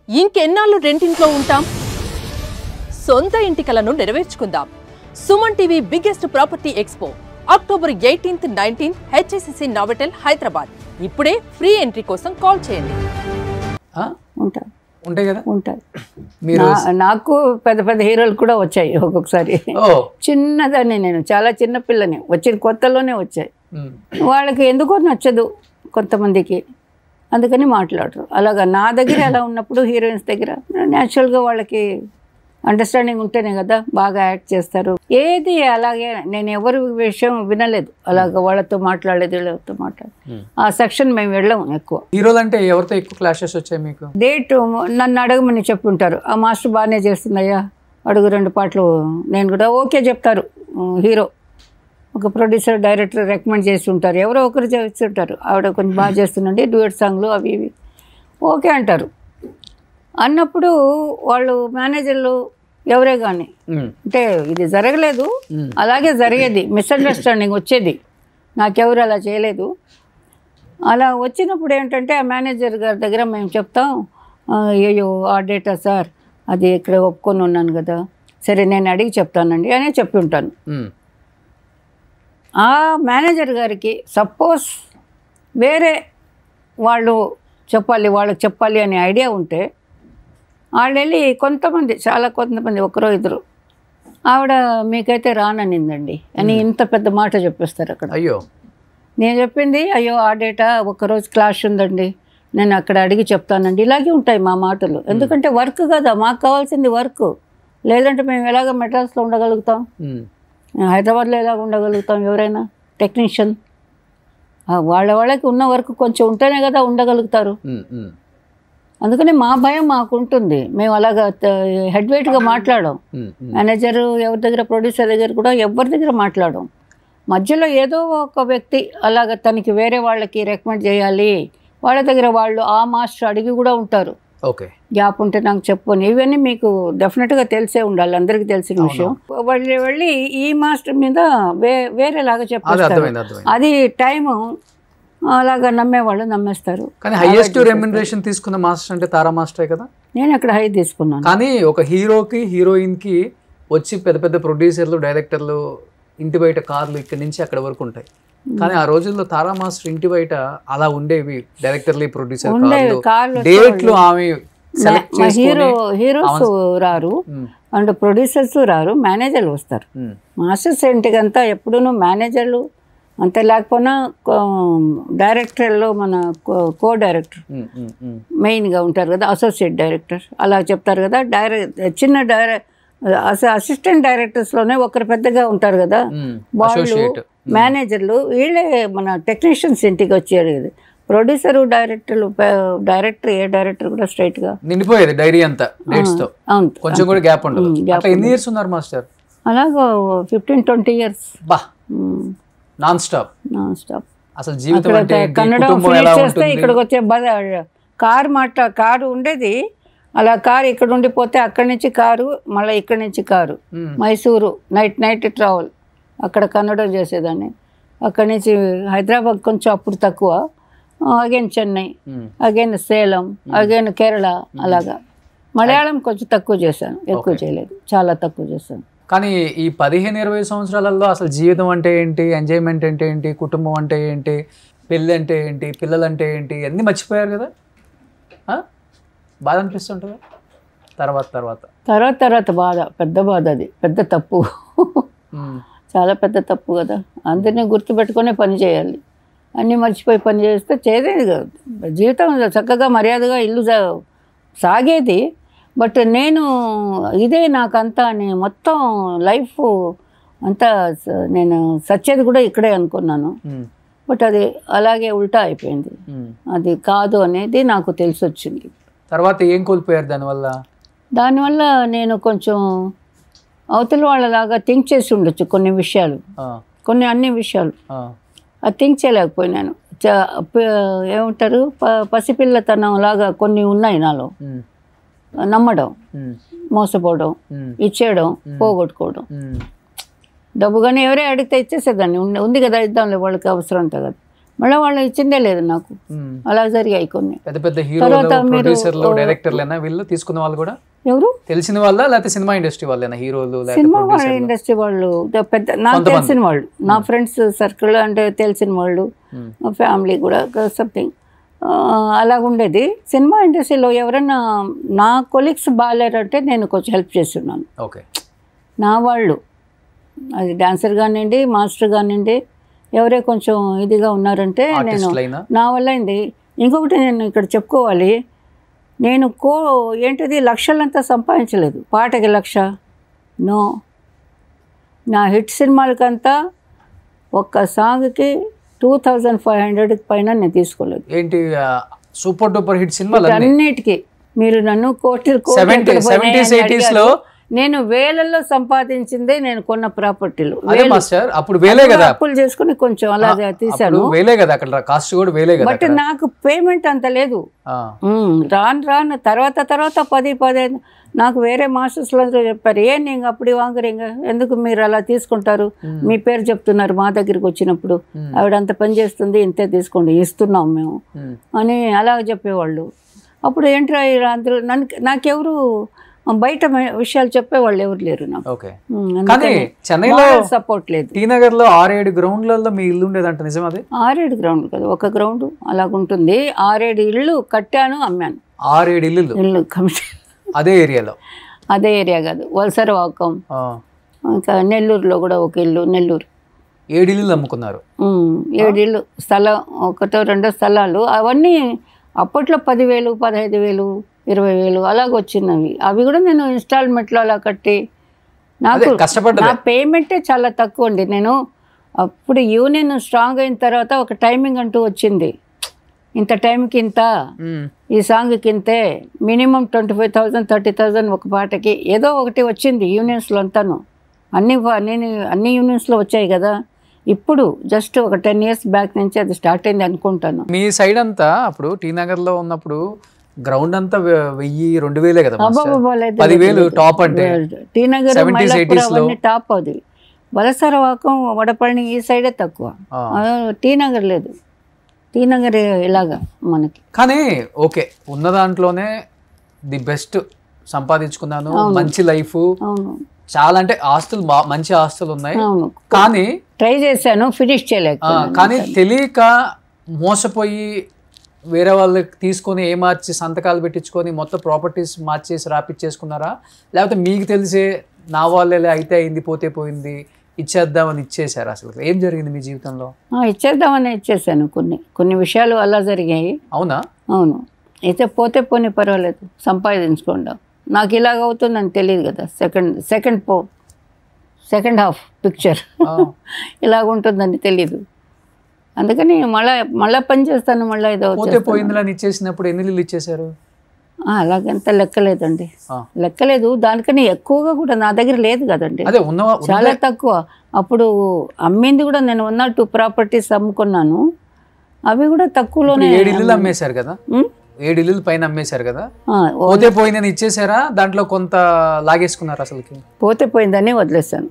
ఇంకెన్నాళ్ళు రెంటింట్లో ఉంటాం? సొంత ఇంటి కలను నెరవేర్చుకుందాం. Suman TV biggest property expo October 18th, 19th HSCC Novotel Hyderabad. ఇప్పుడే ఫ్రీ ఎంట్రీ కోసం కాల్ చేయండి. ఉంటాయి కదా, ఉంటాయి. నాకు పెద్ద పెద్ద హీరోలు కూడా వచ్చాయి ఒక్కొక్కసారి. చిన్నదాన్ని, నేను చాలా చిన్న పిల్లని, వచ్చిన కొత్తలోనే వచ్చాయి. వాళ్ళకి ఎందుకో నచ్చదు కొంతమందికి, అందుకని మాట్లాడరు. అలాగా నా దగ్గర ఎలా ఉన్నప్పుడు హీరోయిన్స్ దగ్గర న్యాచురల్గా వాళ్ళకి అండర్స్టాండింగ్ ఉంటేనే కదా బాగా యాక్ట్ చేస్తారు. ఏది అలాగే నేను ఎవరి విషయం వినలేదు, అలాగ వాళ్ళతో మాట్లాడలేదు, వీళ్ళతో మాట్లాడలేదు. ఆ సెక్షన్ మేము వెళ్ళాము ఎక్కువ. హీరోలు అంటే ఎవరితో ఎక్కువ క్లాషెస్ వచ్చాయి మీకు? డేట్ నన్ను అడగమని చెప్పుంటారు, ఆ మాస్టర్ బాగానే చేస్తుందయ్యా అడుగు 2 పాటలు, నేను కూడా ఓకే చెప్తారు. హీరో ఒక ప్రొడ్యూసర్ డైరెక్టర్ రికమెండ్ చేసి ఉంటారు, ఎవరో ఒకరు చేస్తుంటారు, ఆవిడ కొంచెం బాగా చేస్తుందండి డ్యూయట్ సాంగ్లు అవి ఇవి, ఓకే అంటారు. అన్నప్పుడు వాళ్ళు మేనేజర్లు ఎవరే కానీ అంటే ఇది జరగలేదు, అలాగే జరిగేది, మిస్అండర్స్టాండింగ్ వచ్చేది, నాకెవరు అలా చేయలేదు. అలా వచ్చినప్పుడు ఏంటంటే ఆ మేనేజర్ గారి దగ్గర మేము చెప్తాం, అయ్యో ఆ డేటా సార్ అది ఇక్కడ ఒప్పుకొని ఉన్నాను కదా, సరే నేను అడిగి చెప్తానండి అనే చెప్పి ఉంటాను. ఆ మేనేజర్ గారికి సపోజ్ వేరే వాళ్ళు వాళ్ళకి చెప్పాలి అనే ఐడియా ఉంటే వాళ్ళు వెళ్ళి కొంతమంది ఒకరో ఇద్దరు ఆవిడ మీకైతే రాననిందండి అని ఇంత పెద్ద మాట చెప్పేస్తారు అక్కడ. అయ్యో నేను చెప్పింది అయ్యో ఆ డేటా ఒక్కరోజు క్లాష్ ఉందండి, నేను అక్కడ అడిగి చెప్తానండి. ఇలాగే ఉంటాయి మా మాటలు, ఎందుకంటే వర్క్ కదా, మాకు కావాల్సింది వర్క్. లేదంటే మేము ఎలాగ మెడ్రాస్లో ఉండగలుగుతాం, హైదరాబాద్లో ఎలాగ ఉండగలుగుతాం? ఎవరైనా టెక్నీషియన్ వాళ్ళకి ఉన్న వర్క్ కొంచెం ఉంటేనే కదా ఉండగలుగుతారు. అందుకని మా భయం మాకుంటుంది, మేము అలాగా హెడ్ వెయిట్గా మాట్లాడాం. మేనేజర్ ఎవరి దగ్గర, ప్రొడ్యూసర్ దగ్గర కూడా ఎవరి దగ్గర మాట్లాడాం. మధ్యలో ఏదో ఒక వ్యక్తి అలాగ తనకి వేరే వాళ్ళకి రికమెండ్ చేయాలి, వాళ్ళ దగ్గర వాళ్ళు ఆ మాస్టర్ అడిగి కూడా ఉంటారు. ఓకే, గ్యాప్ ఉంటే నాకు చెప్పని, ఇవన్నీ మీకు డెఫినెట్గా తెలిసే ఉండాలి, అందరికీ తెలిసిన విషయం. వాళ్ళు వెళ్ళి ఈ మాస్టర్ మీద వేరేలాగా చెప్పేస్తారు, అది టైము అలాగా నమ్మేవాళ్ళు నమ్మేస్తారు. కానీ హైయెస్ట్ రెమ్యునరేషన్ తీసుకున్న మాస్టర్ అంటే తారా మాస్టరే కదా. నేను అక్కడ హై తీసుకున్నాను. కానీ ఒక హీరోకి హీరోయిన్కి వచ్చి పెద్ద పెద్ద ప్రొడ్యూసర్లు డైరెక్టర్లు ఇంటి బయట కార్లు ఇక్కడి నుంచి అక్కడ వరకు ఉంటాయి. కానీ ఆ రోజుల్లో తారా మాస్టర్ ఇంటి బయట అలా ఉండేవి, డైరెక్టర్లు ప్రొడ్యూసర్ డేట్లు ఆమె హీరోస్ రారు అండ్ ప్రొడ్యూసర్స్ రారు, మేనేజర్లు వస్తారు. మాస్టర్స్ ఇంటికంతా ఎప్పుడూ మేనేజర్లు అంతే, లేకపోయినా డైరెక్టర్లో మన కో డైరెక్టర్ మెయిన్గా ఉంటారు కదా, అసోసియేట్ డైరెక్టర్ అలా చెప్తారు కదా. చిన్న అసిస్టెంట్ డైరెక్టర్స్లోనే ఒకరు పెద్దగా ఉంటారు కదా, వాళ్ళు మేనేజర్లు, వీళ్ళే మన టెక్నీషియన్స్ ఇంటికి వచ్చేది. ప్రొడ్యూసరు డైరెక్టర్ ఏ డైరెక్టర్ కూడా స్ట్రైట్గా నిండిపోయేది డైరీ అంతా డేట్స్తో. అవును, కొంచెం కూడా గ్యాప్ ఉండదు. ఎన్ని ఇయర్స్ ఉన్నారు మాస్టర్? అలాగా 15-20 years నాన్ స్టాప్. అసలు జీవితం అంటే కన్నడ ఫినిష్ చేస్తే ఇక్కడికి వచ్చే కారు ఉండేది, అలా కారు ఇక్కడ ఉండిపోతే అక్కడి నుంచి కారు, మళ్ళీ ఇక్కడి నుంచి కారు మైసూరు నైట్ ట్రావెల్, అక్కడ కన్నడ చేసేదాన్ని. అక్కడి నుంచి హైదరాబాద్ కొంచెం అప్పుడు తక్కువ, again Chennai, again Salem, again Kerala, అలాగా. మలయాళం కొంచెం తక్కువ చేశాను, ఎక్కువ చేయలేదు, చాలా తక్కువ చేశాను. కానీ ఈ 15-20 సంవత్సరాలలో అసలు జీవితం అంటే ఏంటి, ఎంజాయ్మెంట్ అంటే ఏంటి, కుటుంబం అంటే ఏంటి, పెళ్ళి అంటే ఏంటి, పిల్లలు అంటే ఏంటి, అన్నీ మర్చిపోయారు కదా. బాధ అనిపిస్తుంటుందా తర్వాత బాధ, పెద్ద బాధ, అది పెద్ద తప్పు, చాలా పెద్ద తప్పు కదా. అందరినీ గుర్తుపెట్టుకునే పని చేయాలి, అన్నీ మర్చిపోయి పని చేస్తే చేసేది కాదు. జీవితం చక్కగా మర్యాదగా ఇల్లు సాగేది. బట్ నేను ఇదే నాకంతా మొత్తం లైఫ్ అంతా నేను సచ్చేది కూడా ఇక్కడే అనుకున్నాను. బట్ అది అలాగే ఉల్టా అయిపోయింది, అది కాదు అనేది నాకు తెలిసి వచ్చింది. తర్వాత ఏం కోల్పోయారు దానివల్ల? నేను కొంచెం అవతల వాళ్ళలాగా థింక్ చేసి ఉండొచ్చు కొన్ని విషయాలు, అన్ని విషయాలు అది థింక్ చేయలేకపోయినాను. ఏమంటారు, పసిపిల్లతనం లాగా కొన్ని ఉన్నాయి నాలో. నమ్మడం, మోసపోవడం, ఇచ్చేయడం, పోగొట్టుకోవడం. డబ్బు కానీ ఎవరే అడిగితే ఇచ్చేసేదాన్ని, ఉంది కదా ఇద్దాంలే వాళ్ళకి అవసరం ఉంటుంది కదా. మళ్ళీ వాళ్ళు ఇచ్చిందే లేదు నాకు. అలా జరిగాయి కొన్ని. పెద్ద పెద్ద హీరోలు, ప్రొడ్యూసర్లు, డైరెక్టర్లేనా వీళ్ళు తీసుకున్న వాళ్ళు కూడా? ఎవరు తెలిసిన వాళ్ళ లేకపోతే సినిమా ఇండస్ట్రీ వాళ్ళేనా హీరోలు? సినిమా ఇండస్ట్రీ వాళ్ళు పెద్ద నాకు తెలిసిన వాళ్ళు, నా ఫ్రెండ్స్ సర్కిల్ అంటే తెలిసిన వాళ్ళు, ఫ్యామిలీ కూడా సంథింగ్ అలాగుండేది. సినిమా ఇండస్ట్రీలో ఎవరైనా నా కొలీగ్స్ బాగాలేరంటే నేను కొంచెం హెల్ప్ చేస్తున్నాను. ఓకే, నా వాళ్ళు అది డాన్సర్ కానివ్వండి, మాస్టర్ కానివ్వండి, ఎవరే కొంచెం ఇదిగా ఉన్నారంటే నేను నా వల్ల అయింది. ఇంకొకటి నేను ఇక్కడ చెప్పుకోవాలి, నేను ఏంటిది లక్షలంతా సంపాదించలేదు. పాటకి 1,00,000 నో. నా హిట్ సినిమాలకంతా ఒక్క సాంగ్కి 2,500 పైన నేను తీసుకోలేదు. ఏంటి సూపర్ డూపర్ హిట్ సినిమాలు అన్నిటికీ మీరు నన్ను కోట్లు నేను వేలల్లో సంపాదించిందే నేను కొన్న ప్రాపర్టీలు. అప్పుడు వేలే కదా, అప్పులు చేసుకుని కొంచెం అలా తీసాను. వేలే కదా, అక్కడ కాస్ట్ కూడా వేలే కదా. బట్ నాకు పేమెంట్ అంత లేదు. రాను తర్వాత 10-15 నాకు వేరే మాస్టర్స్లో చెప్పారు, నేను అప్పుడు వాంగరింగ ఎందుకు మీరు అలా తీసుకుంటారు, మీ పేరు చెప్తున్నారు మా దగ్గరికి వచ్చినప్పుడు, ఆవిడ అంత పని చేస్తుంది, ఇంతే తీసుకోండి, ఇస్తున్నాం మేము అని అలా చెప్పేవాళ్ళు. అప్పుడు ఏంట్రా అందరూ నాకెవరు బయట విషయాలు చెప్పేవాళ్ళు ఎవరు లేరు నాకు. కానీ చెన్నైలో సపోర్ట్ లేదు. టీ నగర్ లో 6-7 గ్రౌండ్లలో మీ ఇల్లు ఉండేదంట, నిజం? అది 6-7 గ్రౌండ్ కదా, ఒక గ్రౌండ్ అలాగుంటుంది. 6-7 ఇళ్ళు కట్టాను, అమ్మాను. 6-7 ఇల్లు కమిషన్ అదే ఏరియాలో? అదే ఏరియా కాదు, వలసరవాకం, ఇంకా నెల్లూరులో కూడా ఒక ఇల్లు. నెల్లూరు 7 ఇల్లు అమ్ముకున్నారు. 7 ఇళ్ళు స్థలం, 1-2 స్థలాలు. అవన్నీ అప్పట్లో 10,000, 15,000, 20,000 అలాగొచ్చినవి. అవి కూడా నేను ఇన్స్టాల్మెంట్లో అలా కట్టి, నాకు నా పేమెంటే చాలా తక్కువ అండి. నేను అప్పుడు యూనియన్ స్ట్రాంగ్ అయిన తర్వాత ఒక టైమింగ్ అంటూ వచ్చింది, ఇంత టైంకి ఇంత, ఈ సాంగ్కి ఇంతే, మినిమం 25,000, 30,000 ఒక పాటకి ఏదో ఒకటి వచ్చింది యూనియన్స్లో అంతాను. అన్ని యూనియన్స్లో వచ్చాయి కదా. ఇప్పుడు జస్ట్ ఒక 10 years బ్యాక్ నుంచి అది స్టార్ట్ అయింది అనుకుంటాను. మీ సైడ్ అంతా అప్పుడు టీ నగర్లో ఉన్నప్పుడు గ్రౌండ్ అంతా 1,000-2,000 కదా, 10,000 టాప్. అంటే టీ నగర్ టాప్. అది వలసరవాకం, వడపళని ఈ సైడే తక్కువ, టీ నగర్ లేదు. టీ నగర్ ఇలాగా మనకి. కానీ ఓకే, ఉన్న దాంట్లోనే ది బెస్ట్ సంపాదించుకున్నాను, మంచి లైఫ్, చాలా అంటే ఆస్తులు, మంచి ఆస్తులు ఉన్నాయి. కానీ ట్రై చేశాను, ఫినిష్ చేయలేక. కానీ తెలియక మోసపోయి వేరే వాళ్ళకి తీసుకొని మార్చి సంతకాలు పెట్టించుకొని మొత్తం ప్రాపర్టీస్ మార్చేసి రాపిచ్చేసుకున్నారా, లేకపోతే మీకు తెలిసే నా వాళ్ళే అయితే అయింది, పోతే పోయింది, ఇచ్చేద్దామని ఇచ్చేసారు? అసలు ఏం జరిగింది మీ జీవితంలో? ఇచ్చేద్దామని ఇచ్చేసాను. కొన్ని విషయాలు అలా జరిగాయి. అవునా? అవును. అయితే పోతే పోనీ పర్వాలేదు, సంపాదించుకోండి. నాకు ఇలాగ అవుతుందని తెలియదు కదా. సెకండ్ హాఫ్ పిక్చర్ ఇలాగుంటుందని తెలీదు. అందుకని మళ్ళా పని చేస్తాను. మళ్ళీ ఏదో పోయిందని ఇచ్చేసినప్పుడు ఎన్ని ఇల్లు ఇచ్చేసారు? అలాగంత లెక్కలేదండి, లెక్కలేదు. దానికని ఎక్కువగా కూడా నా దగ్గర లేదు కదండి, చాలా తక్కువ. అప్పుడు అమ్మింది కూడా నేను 1 or 2 ప్రాపర్టీస్ అమ్ముకున్నాను. అవి కూడా తక్కువలోనే. 7 ఇల్లు అమ్మేశారు కదా, 7 ఇల్లు పైన అమ్మేశారు కదా. పోతే పోయిందని ఇచ్చేసారా, దాంట్లో కొంత లాగేసుకున్నారు? అసలుకి పోతే పోయిందని వదిలేసాను.